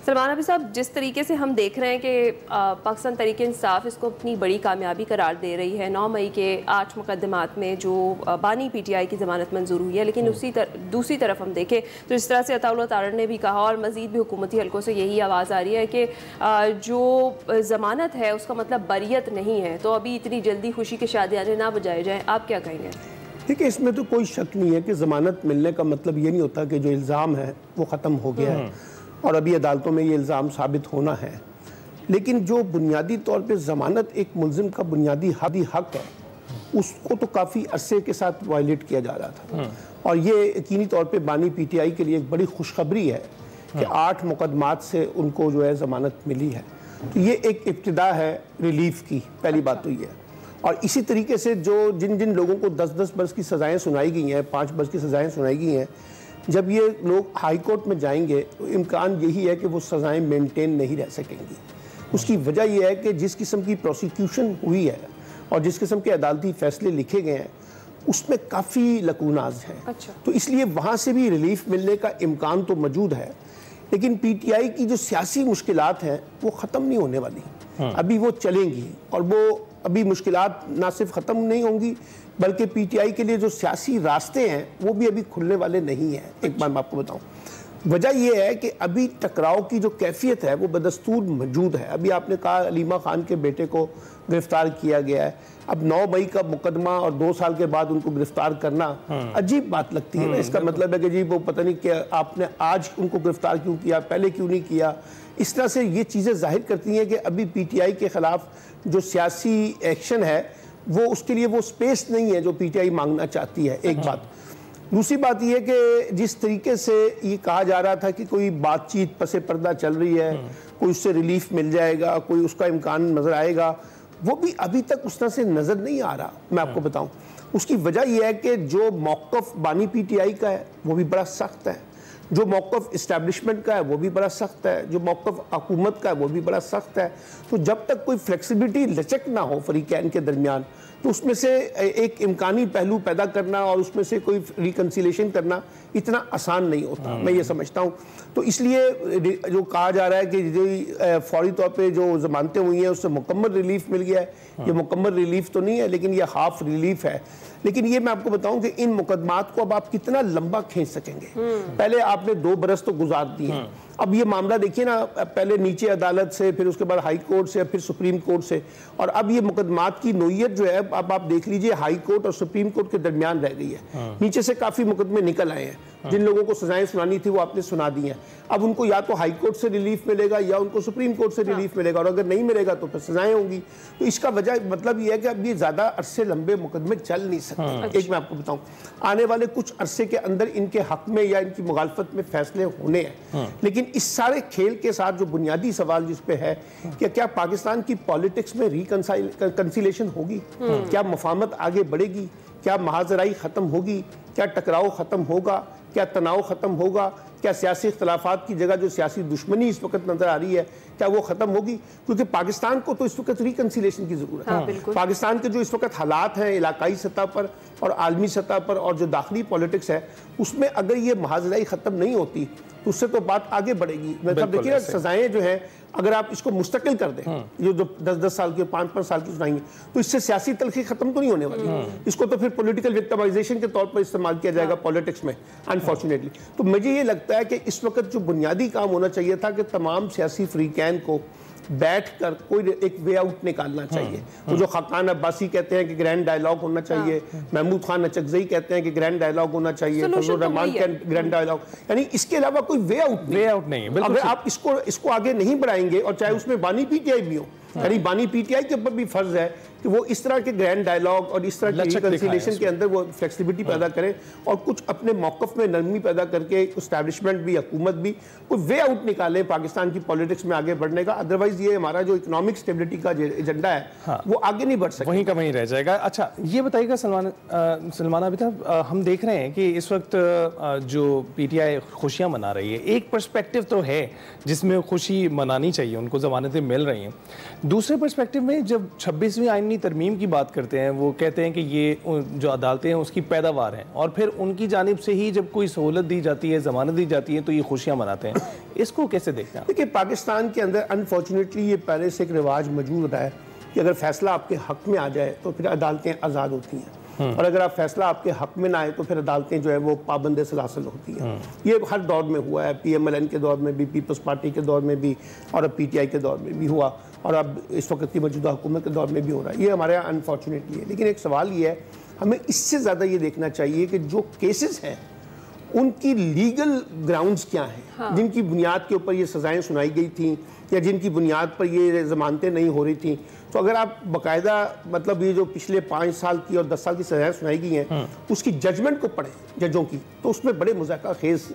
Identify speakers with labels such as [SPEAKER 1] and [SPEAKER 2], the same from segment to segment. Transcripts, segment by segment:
[SPEAKER 1] سلمان ابھی صاحب، جس طریقے سے ہم دیکھ رہے ہیں کہ پاکستان تحریک انصاف اس کو اپنی بڑی کامیابی قرار دے رہی ہے، 9 مئی کے 8 مقدمات میں جو بانی پی ٹی آئی کی ضمانت منظور ہوئی ہے، لیکن دوسری طرف ہم دیکھیں تو جس طرح سے عطاء اللہ تارڑ نے بھی کہا اور مزید بھی حکومتی حلقوں سے یہی آواز آ رہی ہے کہ جو ضمانت ہے اس کا مطلب بریت نہیں ہے، تو ابھی اتنی جلدی خوشی کے شادیانے نہ بجائے جائیں، آپ کیا کہیں گے؟
[SPEAKER 2] دیکھیں، اس میں تو کوئی شک نہیں ہے کہ ضمانت ملنے کا مطلب یہ نہیں ہوتا کہ جو الزام ہے وہ ختم ہو گیا ہے اور ابھی عدالتوں میں یہ الزام ثابت ہونا ہے، لیکن جو بنیادی طور پہ ضمانت ایک ملزم کا بنیادی حق ہے اس کو تو کافی عرصے کے ساتھ وائلیٹ کیا جا رہا تھا، اور یہ یقینی طور پہ بانی پی ٹی آئی کے لیے ایک بڑی خوشخبری ہے کہ 8 مقدمات سے ان کو جو ہے ضمانت ملی ہے، تو یہ ایک ابتدا ہے ریلیف کی، پہلی بات تو یہ ہے۔ اور اسی طریقے سے جن لوگوں کو 10 برس کی سزائیں سنائی گئی ہیں، 5 برس کی سزائیں سنائی گئی ہیں، جب یہ لوگ ہائی کورٹ میں جائیں گے تو امکان یہی ہے کہ وہ سزائیں مینٹین نہیں رہ سکیں گی۔ اس کی وجہ یہ ہے کہ جس قسم کی پروسیکیوشن ہوئی ہے اور جس قسم کے عدالتی فیصلے لکھے گئے ہیں اس میں کافی لکوناز ہیں، تو اس لیے وہاں سے بھی ریلیف ملنے کا امکان تو موجود ہے، لیکن پی ٹی آئی کی جو سیاسی مشکلات ہیں وہ ختم نہیں ہونے والی، ابھی وہ چلیں گی، اور وہ ابھی مشکلات نہ صرف ختم نہیں ہوں گی بلکہ پی ٹی آئی کے لیے جو سیاسی راستے ہیں وہ بھی ابھی کھلنے والے نہیں ہیں۔ ایک بات میں آپ کو بتاؤں، وجہ یہ ہے کہ ابھی ٹکراؤ کی جو کیفیت ہے وہ بدستور موجود ہے۔ ابھی آپ نے کہا علیمہ خان کے بیٹے کو گرفتار کیا گیا ہے، اب 9 مئی کا مقدمہ اور 2 سال کے بعد ان کو گرفتار کرنا عجیب بات لگتی ہے۔ اس کا مطلب ہے کہ جی وہ پتہ نہیں کہ آپ نے آج ان کو گرفتار کیوں کیا، پہلے کیوں نہیں کیا۔ اس طرح سے یہ چیزیں ظاہر کرتی ہیں کہ ابھی پی ٹی آئی کے خلاف جو سیاسی ایکشن ہے وہ اس کے لیے وہ سپیس نہیں ہے جو پی ٹی آئی مانگنا چاہتی ہے، ایک بات۔ دوسری بات یہ کہ جس طریقے سے یہ کہا جا رہا تھا کہ کوئی بات چیت پس پردہ چل رہی ہے، کوئی اس سے ریلیف مل جائے گا، کوئی اس کا امکان نظر آئے گا، وہ بھی ابھی تک اس طرح سے نظر نہیں آ رہا۔ میں آپ کو بتاؤں اس کی وجہ یہ ہے کہ جو موقف بانی پی ٹی آئی کا ہے وہ بھی بڑا سخت ہے، جو موقف اسٹیبلشمنٹ کا ہے وہ بھی بڑا سخت ہے، جو موقف حکومت کا ہے وہ بھی بڑا سخت ہے۔ تو جب تک کوئی فلیکسیبلٹی لچک نہ ہو فریقین کے درمیان تو اس میں سے ایک امکانی پہلو پیدا کرنا اور اس میں سے کوئی ریکنسیلیشن کرنا اتنا آسان نہیں ہوتا، میں یہ سمجھتا ہوں۔ تو اس لیے جو کہا جا رہا ہے کہ فوری طور پہ جو ضمانتیں ہوئی ہیں اس سے مکمل ریلیف مل گیا ہے، یہ مکمل ریلیف تو نہیں ہے لیکن یہ ہاف ریلیف ہے۔ لیکن یہ میں آپ کو بتاؤں کہ ان مقدمات کو اب آپ کتنا لمبا کھینچ سکیں گے۔ پہلے آپ نے 2 برس تو گزار دیے، اب یہ معاملہ دیکھیے نا، پہلے نیچے عدالت سے، پھر اس کے بعد ہائی کورٹ سے، پھر سپریم کورٹ سے، اور اب یہ مقدمات کی نوعیت جو ہے اب آپ دیکھ لیجئے ہائی کورٹ اور سپریم کورٹ کے درمیان رہ گئی ہے۔ نیچے سے کافی مقدمے نکل آئے ہیں، جن لوگوں کو سزائیں سنانی تھی وہ آپ نے سنا دی ہیں، اب ان کو یا تو ہائی کورٹ سے ریلیف ملے گا یا ان کو سپریم کورٹ سے ریلیف ملے گا، اور اگر نہیں ملے گا تو پھر سزائیں ہوں گی۔ تو اس کا وجہ مطلب یہ ہے کہ اب یہ زیادہ عرصے لمبے مقدمے چل نہیں سکتے۔ ایک میں آپ کو بتاؤں، آنے والے کچھ عرصے کے اندر ان کے حق میں یا ان کی مخالفت میں فیصلے ہونے ہیں، لیکن اس سارے کھیل کے ساتھ جو بنیادی سوال جس پہ ہے کہ کیا پاکستان کی پالیٹکس میں ریکنسیلیشن ہوگی، کیا مفاہمت آگے بڑھے گی، کیا محاذرائی ختم ہوگی، کیا ٹکراؤ ختم ہوگا، کیا تناؤ ختم ہوگا، کیا سیاسی اختلافات کی جگہ جو سیاسی دشمنی اس وقت نظر آ رہی ہے کیا وہ ختم ہوگی؟ کیونکہ پاکستان کو تو اس وقت ریکنسیلیشن کی ضرورت ہے۔ پاکستان کے جو اس وقت حالات ہیں علاقائی سطح پر اور عالمی سطح پر اور جو داخلی پالیٹکس ہے اس میں اگر یہ محاذرائی ختم نہیں ہوتی تو اس سے تو بات آگے بڑھے گی۔ مطلب دیکھیے نا، سزائیں جو ہیں اگر آپ اس کو مستقل کر دیں، جو 10 سال کی 5 سال کی سنائیں گے تو اس سے سیاسی تلخی ختم تو نہیں ہونے والی، اس کو تو پھر پولیٹیکل وکٹمائزیشن کے طور پر استعمال کیا جائے گا پولیٹکس میں، انفارچونیٹلی۔ تو مجھے یہ لگتا ہے کہ اس وقت جو بنیادی کام ہونا چاہیے تھا کہ تمام سیاسی فریقین کو بیٹھ کر کوئی ایک وے آؤٹ نکالنا چاہیے۔ وہ جو خاقان عباسی کہتے ہیں کہ گرینڈ ڈائیلاگ ہونا چاہیے، محمود خان اچکزئی کہتے ہیں کہ گرینڈ ڈائیلاگ ہونا چاہیے، فضل الرحمان کے گرینڈ ڈائیلاگ، یعنی اس کے علاوہ کوئی وے آؤٹ نہیں ہے۔ اگر آپ اس کو آگے نہیں بڑھائیں گے، اور چاہے اس میں بانی پی ٹی آئی بھی ہو، یعنی بانی پی ٹی آئی کے اوپر بھی فرض ہے کہ وہ اس طرح کے گرینڈ ڈائیلاگ اور اس طرح کی ریکنسیلیشن کے اندر وہ فلیکسیبلٹی پیدا کریں اور کچھ اپنے موقف میں نرمی پیدا کر کے اسٹیبلشمنٹ بھی حکومت بھی کوئی وے آؤٹ نکالیں پاکستان کی پالیٹکس میں آگے بڑھنے کا۔ ادروائز یہ ہمارا جو اکنامک اسٹیبلٹی کا ایجنڈا ہے وہ آگے نہیں بڑھ سکتا،
[SPEAKER 3] وہیں کا وہیں رہ جائے گا۔ اچھا یہ بتائیے گا سلمان ابھی صاحب، ہم دیکھ رہے ہیں کہ اس وقت جو پی ٹی آئی خوشیاں منا رہی ہے، ایک پرسپیکٹو تو ہے جس میں خوشی منانی چاہیے، ان کو ضمانتیں مل رہی ہیں، دوسرے پرسپیکٹو میں جب 26ویں آئینی ترمیم کی بات کرتے ہیں وہ کہتے ہیں کہ یہ جو عدالتیں ہیں اس کی پیداوار ہیں اور پھر ان کی جانب سے ہی جب کوئی سہولت دی جاتی ہے ضمانت دی جاتی ہے تو یہ خوشیاں مناتے ہیں. اس کو کیسے دیکھتے ہیں؟
[SPEAKER 2] دیکھیے پاکستان کے اندر انفارچونیٹلی یہ پہلے سے ایک رواج موجود رہا ہے کہ اگر فیصلہ آپ کے حق میں آ جائے تو پھر عدالتیں آزاد ہوتی ہیں اور اگر آپ فیصلہ آپ کے حق میں نہ آئے تو پھر عدالتیں جو ہے وہ پابند سلاسل ہوتی ہیں. یہ ہر دور میں ہوا ہے, پی ایم ایل این کے دور میں بھی, پیپلز پارٹی کے دور میں بھی اور اب پی ٹی آئی کے دور میں بھی ہوا اور اب اس وقت کی موجودہ حکومت کے دور میں بھی ہو رہا ہے. یہ ہمارے یہاں انفارچونیٹلی ہے. لیکن ایک سوال یہ ہے, ہمیں اس سے زیادہ یہ دیکھنا چاہیے کہ جو کیسز ہیں ان کی لیگل گراؤنڈز کیا ہیں, جن کی بنیاد کے اوپر یہ سزائیں سنائی گئی تھیں یا جن کی بنیاد پر یہ ضمانتیں نہیں ہو رہی تھیں. تو اگر آپ باقاعدہ مطلب یہ جو پچھلے 5 سال کی اور 10 سال کی سزائیں سنائی گئی ہیں اس کی ججمنٹ کو پڑھیں ججوں کی, تو اس میں بڑے مذاکرہ خیز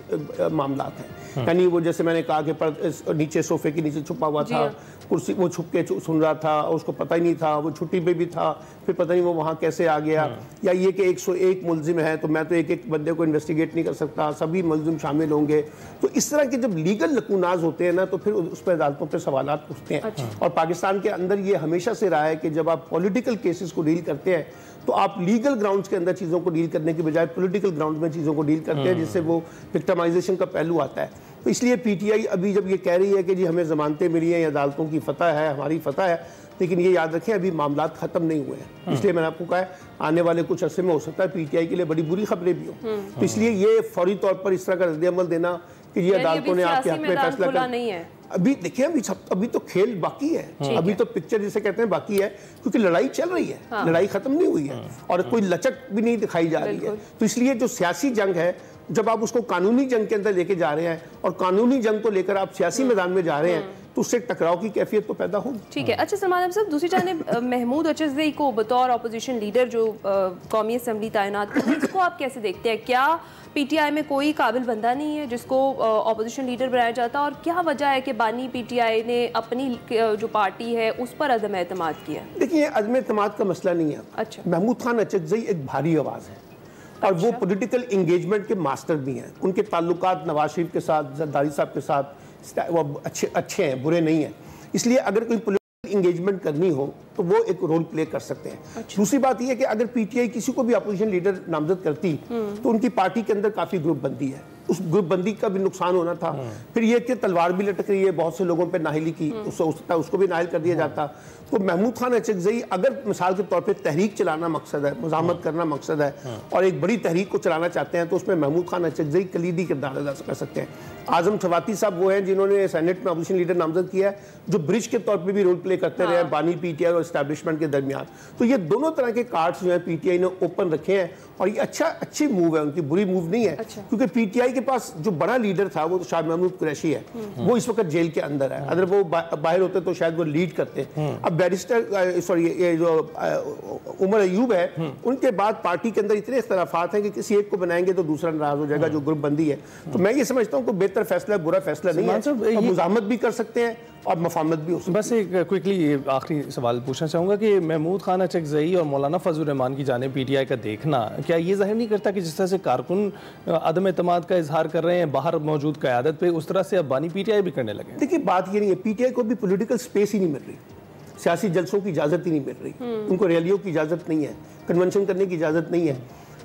[SPEAKER 2] معاملات ہیں. یعنی وہ جیسے میں نے کہا کہ نیچے صوفے کے نیچے چھپا ہوا تھا, کرسی وہ چھپ کے سن رہا تھا اور اس کو پتہ ہی نہیں تھا, وہ چھٹی پہ بھی تھا, پھر پتہ نہیں وہ وہاں کیسے آ گیا. یا یہ کہ 101 ملزم ہے تو میں تو ایک ایک بندے کو انویسٹیگیٹ نہیں کر سکتا, سبھی ملزم شامل ہوں گے. تو اس طرح کے جب لیگل لکوناز ہوتے ہیں نا تو پھر اس پہ عدالتوں پہ سوالات اٹھتے ہیں. اور پاکستان کے اندر یہ ہمیشہ سے رہا ہے کہ جب آپ پولیٹیکل کیسز کو ڈیل کرتے ہیں تو آپ لیگل گراؤنڈز کے اندر چیزوں کو ڈیل کرنے کی بجائے پولیٹیکل گراؤنڈز میں چیزوں کو ڈیل کرتے ہیں, جس سے وہ وکٹمائزیشن کا پہلو آتا ہے. تو اس لیے پی ٹی آئی ابھی جب یہ کہہ رہی ہے کہ جی ہمیں ضمانتیں ملی ہیں یا عدالتوں کی فتح ہے, ہماری فتح ہے, لیکن یہ یاد رکھیں ابھی معاملات ختم نہیں ہوئے ہیں. اس لیے میں نے آپ کو کہا ہے آنے والے کچھ عرصے میں ہو سکتا ہے پی ٹی آئی کے لیے بڑی بری خبریں بھی ہوں. تو اس لیے یہ فوری طور پر اس طرح کا رد عمل دینا کہ یہ عدالتوں نے آپ کے حق میں فیصلہ کر, ابھی دیکھیں ابھی تو کھیل باقی ہے, ابھی تو پکچر جسے کہتے ہیں باقی ہے, کیونکہ لڑائی چل رہی ہے, لڑائی ختم نہیں ہوئی ہے اور کوئی لچک بھی نہیں دکھائی جا رہی ہے. تو اس لیے جو سیاسی جنگ ہے جب آپ اس کو قانونی جنگ کے اندر لے کے جا رہے ہیں اور قانونی جنگ کو لے کر آپ سیاسی میدان میں جا رہے ہیں تو اس سے ٹکراؤ کی کیفیت تو پیدا ہوگی.
[SPEAKER 1] ٹھیک ہے. اچھا سلمان صاحب, دوسری جانب محمود اچرزئی کو بطور اپوزیشن لیڈر جو قومی اسمبلی تعینات کرتے ہیں, اس کو آپ کیسے دیکھتے ہیں؟ کیا پی ٹی آئی میں کوئی قابل بندہ نہیں ہے جس کو اپوزیشن لیڈر بنایا جاتا, اور کیا وجہ ہے کہ بانی پی ٹی آئی نے اپنی جو پارٹی ہے اس پر عدم اعتماد کیا؟
[SPEAKER 2] دیکھیے عدم اعتماد کا مسئلہ نہیں ہے. اچھا, محمود خان اچرزئی ایک بھاری آواز ہے اور وہ پولیٹیکل انگیجمنٹ کے ماسٹر بھی ہیں. ان کے تعلقات نواز شریف کے ساتھ, زرداری صاحب کے ساتھ وہ اچھے ہیں, برے نہیں ہیں. اس لیے اگر کوئی پولیٹیکل انگیجمنٹ کرنی ہو تو وہ ایک رول پلے کر سکتے ہیں. دوسری بات یہ ہے کہ اگر پی ٹی آئی کسی کو بھی اپوزیشن لیڈر نامزد کرتی تو ان کی پارٹی کے اندر کافی گروپ بندی ہے, اس گروپ بندی کا بھی نقصان ہونا تھا. پھر یہ کہ تلوار بھی لٹک رہی ہے, بہت سے لوگوں پہ ناہلی کی, اس کو بھی ناہل کر دیا جاتا. تو محمود خان اچرزئی اگر مثال کے طور پہ تحریک چلانا مقصد ہے, مزاحمت کرنا مقصد ہے اور ایک بڑی تحریک کو چلانا چاہتے ہیں تو اس میں محمود خان اچرزئی کلیدی کردار ادا کر سکتے ہیں. اعظم سواتی صاحب وہ ہیں جنہوں نے سینٹ میں اپوزیشن لیڈر نامزد کیا ہے, جو برج کے طور پہ بھی رول پلے کرتے رہے ہیں بانی پی ٹی آئی اور اسٹیبلشمنٹ کے درمیان. تو یہ دونوں طرح کے کارڈز جو ہیں پی ٹی آئی نے اوپن رکھے ہیں اور یہ اچھی موو ہے, ان کی بری موو نہیں ہے. کیونکہ پی ٹی آئی کے پاس جو بڑا لیڈر تھا وہ تو شاہ محمود قریشی ہے, وہ اس وقت جیل کے اندر ہے. اگر وہ باہر ہوتے تو شاید وہ لیڈ کرتے. اب بیرسٹر یہ جو عمر ایوب ہے, ان کے بعد پارٹی کے اندر اتنے اختلافات ہیں کہ کسی ایک کو بنائیں گے تو دوسرا ناراض ہو جائے گا, جو گروپ بندی ہے. تو میں یہ سمجھتا ہوں کہ بہتر فیصلہ برا فیصلہ نہیں ہے, مزاحمت بھی کر سکتے ہیں اور مفاہمت بھی ہو سکتی ہے.
[SPEAKER 3] بس ایک کوئکلی آخری سوال پوچھنا چاہوں گا کہ محمود خان اچرزئی اور مولانا فضل الرحمان کی جانب پی ٹی آئی کا دیکھنا کیا یہ ظاہر نہیں کرتا کہ جس طرح سے کارکن عدم اعتماد کا اظہار کر رہے ہیں باہر موجود قیادت پہ, اس طرح سے اب بانی پی ٹی آئی بھی کرنے لگے؟
[SPEAKER 2] دیکھیے بات یہ نہیں ہے, پی ٹی آئی کو بھی پولیٹیکل سپیس ہی نہیں مل رہی, سیاسی جلسوں کی اجازت ہی نہیں مل رہی, ان کو ریلیوں کی اجازت نہیں ہے, کنونشن کرنے کی اجازت نہیں ہے.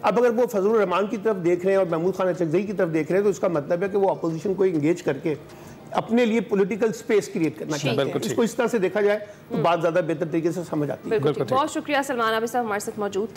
[SPEAKER 2] اب اگر وہ فضل الرحمان کی طرف دیکھ رہے ہیں اور محمود خان اچرزئی کی طرف دیکھ رہے ہیں تو اس کا مطلب ہے کہ وہ اپوزیشن کو انگیج کر کے اپنے لیے پولیٹیکل سپیس کریٹ کرنا چاہتے ہیں. اس کو اس طرح سے دیکھا جائے تو بات زیادہ بہتر طریقے سے سمجھ آتی ہے.
[SPEAKER 1] بہت شکریہ سلمان صاحب ہمارے ساتھ موجود تھے.